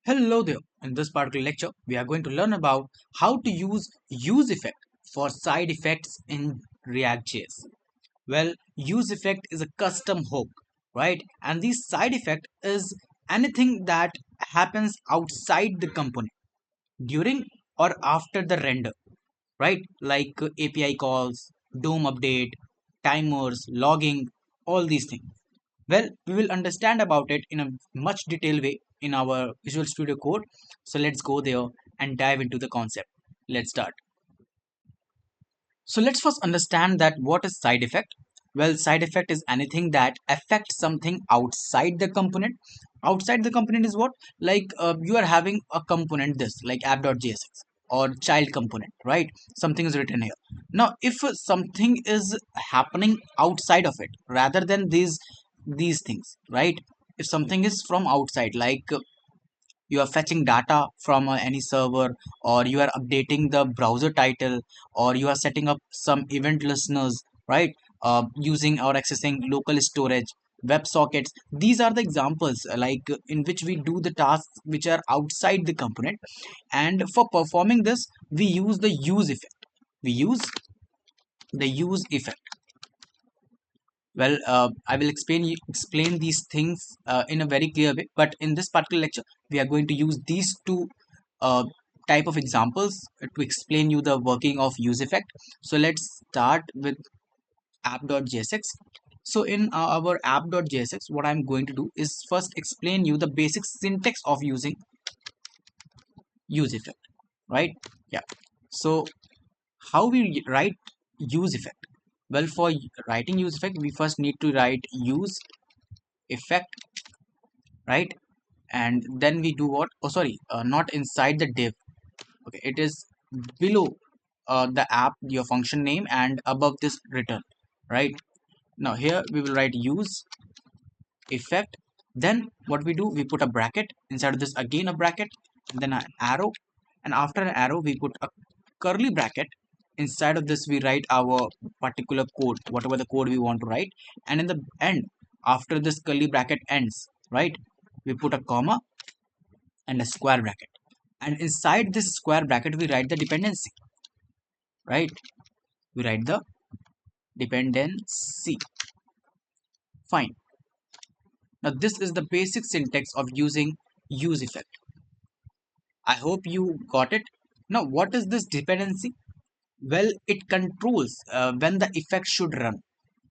Hello there. In this particular lecture, we are going to learn about how to use useEffect for side effects in React.js. Well, useEffect is a custom hook, right? And the side effect is anything that happens outside the component during or after the render, right? Like API calls, DOM update, timers, logging, all these things. Well, we will understand about it in a much detailed way in our Visual Studio Code. So let's go there and dive into the concept. Let's start. So let's first understand that what is side effect. Well, side effect is anything that affects something outside the component. Outside the component is what? Like you are having a component this like app.jsx or child component, right? Something is written here. Now, if something is happening outside of it rather than these things, right? If something is from outside, like you are fetching data from any server, or you are updating the browser title, or you are setting up some event listeners, right? Using or accessing local storage, WebSockets. These are the examples in which we do the tasks which are outside the component, and for performing this we use the use effect. We use the use effect. Well, I will explain these things in a very clear way, but in this particular lecture we are going to use these two uh, type of examples to explain you the working of use effect. So let's start with app.jsx. So in our app.jsx, what I'm going to do is first explain you the basic syntax of using use effect, right? Yeah. So how we write use effect? Well, for writing use effect we first need to write use effect, right? And then we do what? Oh, sorry, not inside the div. Okay, it is below the app, your function name, and above this return, right? Now here we will write use effect. Then what we do, we put a bracket inside of this, again a bracket, and then an arrow, and after an arrow we put a curly bracket. Inside of this we write our particular code, whatever the code we want to write, and in the end, after this curly bracket ends, right, we put a comma and a square bracket, and inside this square bracket we write the dependency, right? We write the dependency. Fine. Now this is the basic syntax of using use effect. I hope you got it. Now what is this dependency? Well, it controls when the effect should run.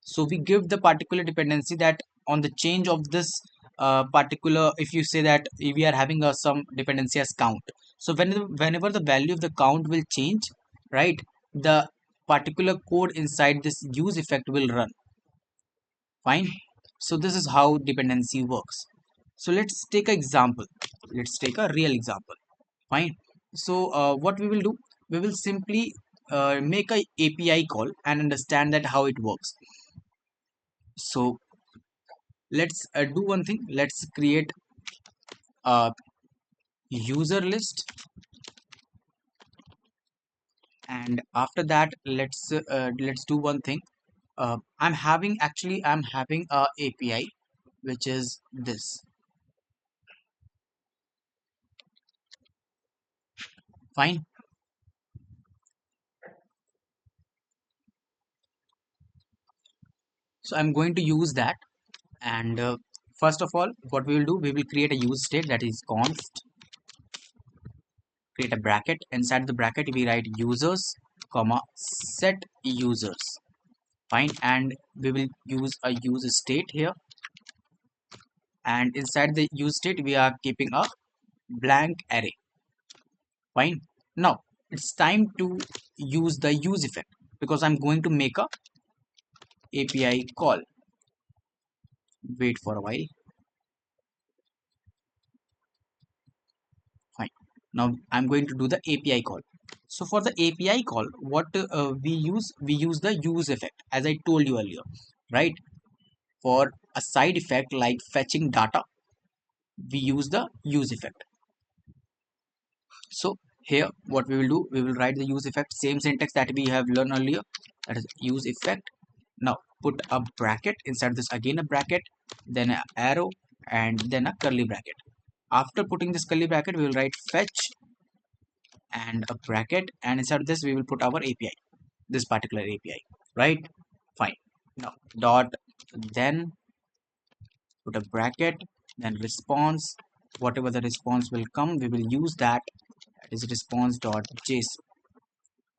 So we give the particular dependency that on the change of this particular, if you say that we are having some dependency as count, so whenever the value of the count will change, right, the particular code inside this use effect will run. Fine. So this is how dependency works. So let's take an example. Let's take a real example. Fine. So what we will do, we will simply make a API call and understand that how it works. So let's do one thing. Let's create a user list, and after that let's do one thing. I'm having a API which is this. Fine. So I'm going to use that, and first of all, what we will do, we will create a use state, that is const, create a bracket. Inside the bracket we write users comma set users. Fine. And we will use a use state here, and inside the use state we are keeping a blank array. Fine. Now it's time to use the use effect, because I'm going to make a API call. Wait for a while. Fine. Now I'm going to do the API call. So for the API call, what we use the use effect, as I told you earlier, right? For a side effect like fetching data, we use the use effect. So here what we will do, we will write the use effect, same syntax that we have learned earlier, that is use effect. Now put a bracket inside this, again a bracket, then an arrow, and then a curly bracket. After putting this curly bracket, we will write fetch and a bracket, and inside this we will put our API, this particular API, right? Fine. Now dot, then put a bracket, then response. Whatever the response will come, we will use that. That is response.json.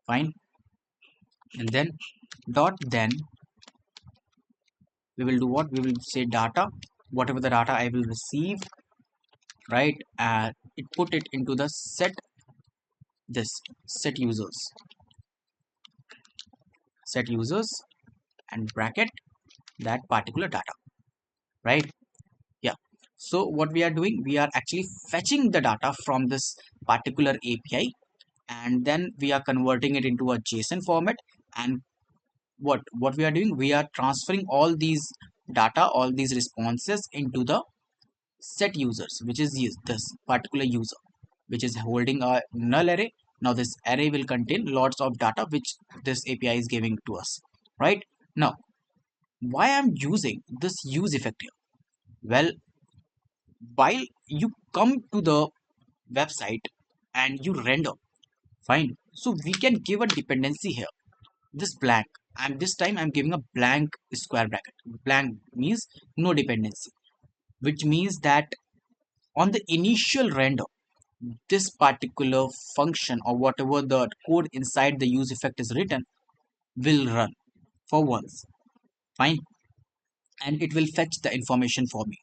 Fine. And then dot, then we will do what? We will say data. Whatever the data I will receive, right? It put it into the set, this set users and bracket that particular data, right? Yeah. So what we are doing, we are actually fetching the data from this particular API, and then we are converting it into a JSON format. And what we are doing, we are transferring all these data, all these responses into the set users, which is this particular user, which is holding a null array. Now this array will contain lots of data which this API is giving to us, right? Now why I'm using this use effect here? Well, while you come to the website and you render, fine, so we can give a dependency here, this blank, and this time I'm giving a blank square bracket. Blank means no dependency, which means that on the initial render, this particular function or whatever the code inside the use effect is written will run for once, fine, and it will fetch the information for me.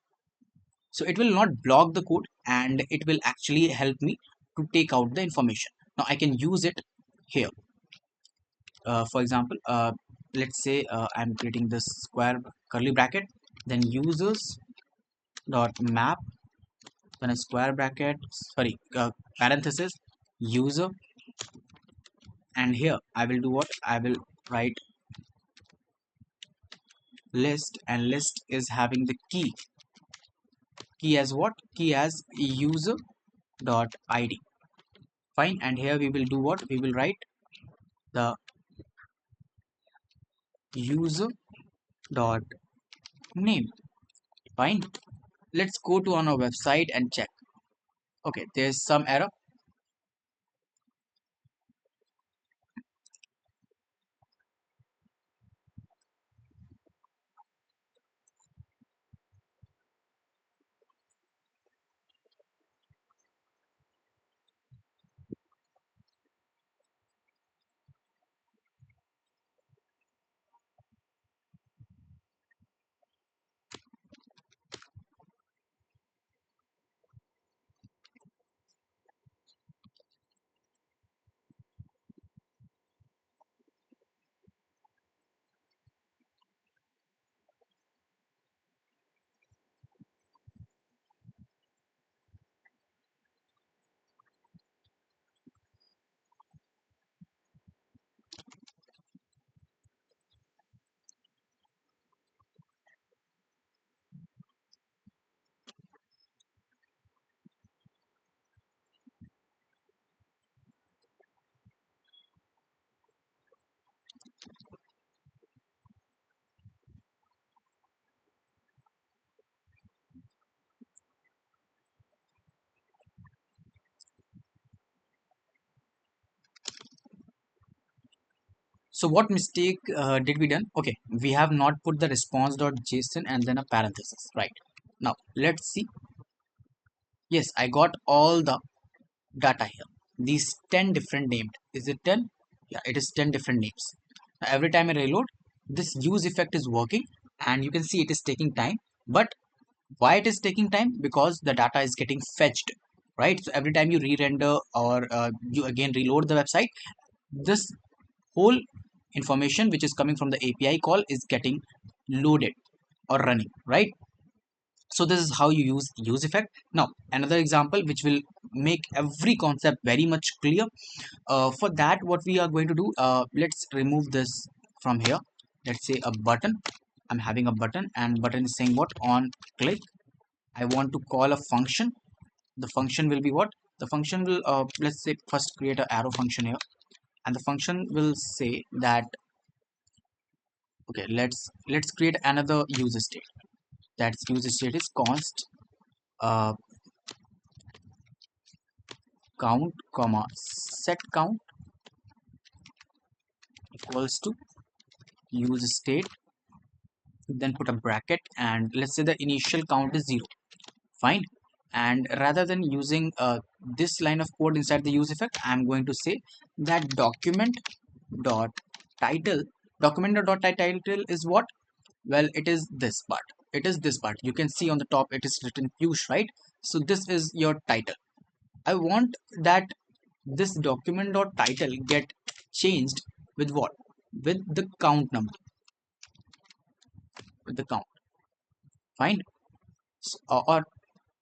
So it will not block the code, and it will actually help me to take out the information. Now I can use it here. For example, let's say I'm creating this square curly bracket, then users dot map, then a square bracket, sorry, parenthesis, user, and here I will do what? I will write list, and list is having the key as what? Key as user dot id. Fine, and here we will do what? We will write the user dot name. Fine. Let's go to on our website and check. Okay, there's some error. So what mistake did we done? Okay, we have not put the response.json and then a parenthesis, right? Now let's see. Yes, I got all the data here. These 10 different named. Is it 10? Yeah, it is 10 different names. Now, every time I reload, this use effect is working, and you can see it is taking time. But why it is taking time? Because the data is getting fetched, right? So every time you re-render or you again reload the website, this whole information which is coming from the API call is getting loaded or running, right? So this is how you use effect. Now another example which will make every concept very much clear. For that, what we are going to do, let's remove this from here. Let's say a button. I'm having a button, and button is saying what? On click. I want to call a function. The function will be what? The function will, let's say, first create an arrow function here, and the function will say that, okay, let's create another user state. That user state is const, uh, count comma set count equals to use state, then put a bracket, and let's say the initial count is 0. Fine. And rather than using this line of code inside the use effect, I'm going to say that dot title title is what? Well, it is this part. It is this part. You can see on the top it is written Piyush, right? So this is your title. I want that this document dot title get changed with what? With the count number, with the count. Fine. Or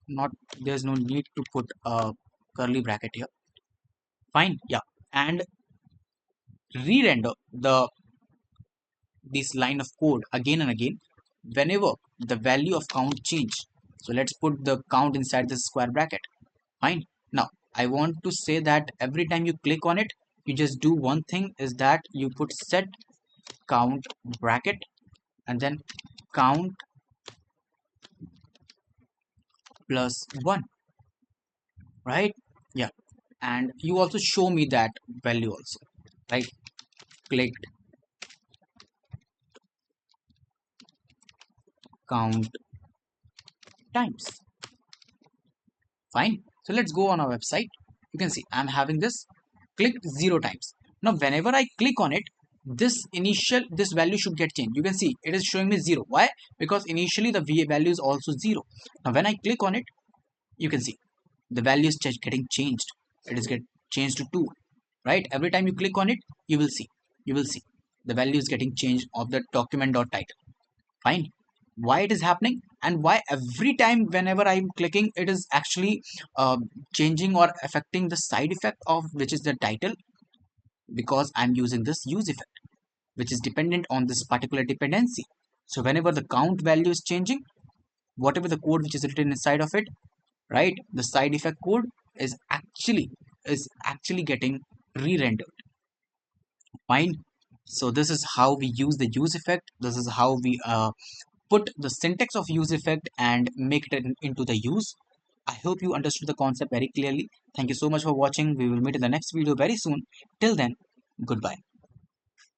not, there's no need to put a curly bracket here. Fine. Yeah. And re-render this line of code again and again whenever the value of count change. So let's put the count inside this square bracket. Fine. Now I want to say that every time you click on it, you just do one thing, is that you put set count bracket and then count plus 1, right? Yeah. And you also show me that value also, right? Clicked count times. Fine. So let's go on our website. You can see I'm having this clicked 0 times. Now whenever I click on it, this value should get changed. You can see it is showing me 0. Why? Because initially the value is also 0. Now when I click on it, you can see the value is getting changed. It is get changed to 2, right? Every time you click on it, you will see the value is getting changed of the document.title. Fine. Why it is happening, and why every time whenever I'm clicking it is actually changing or affecting the side effect of which is the title? Because I'm using this use effect, which is dependent on this particular dependency. So whenever the count value is changing, whatever the code which is written inside of it, right, the side effect code is actually getting re-rendered. Fine. So this is how we use the use effect. This is how we put the syntax of use effect and make it into the use. I hope you understood the concept very clearly. Thank you so much for watching. We will meet in the next video very soon. Till then, goodbye.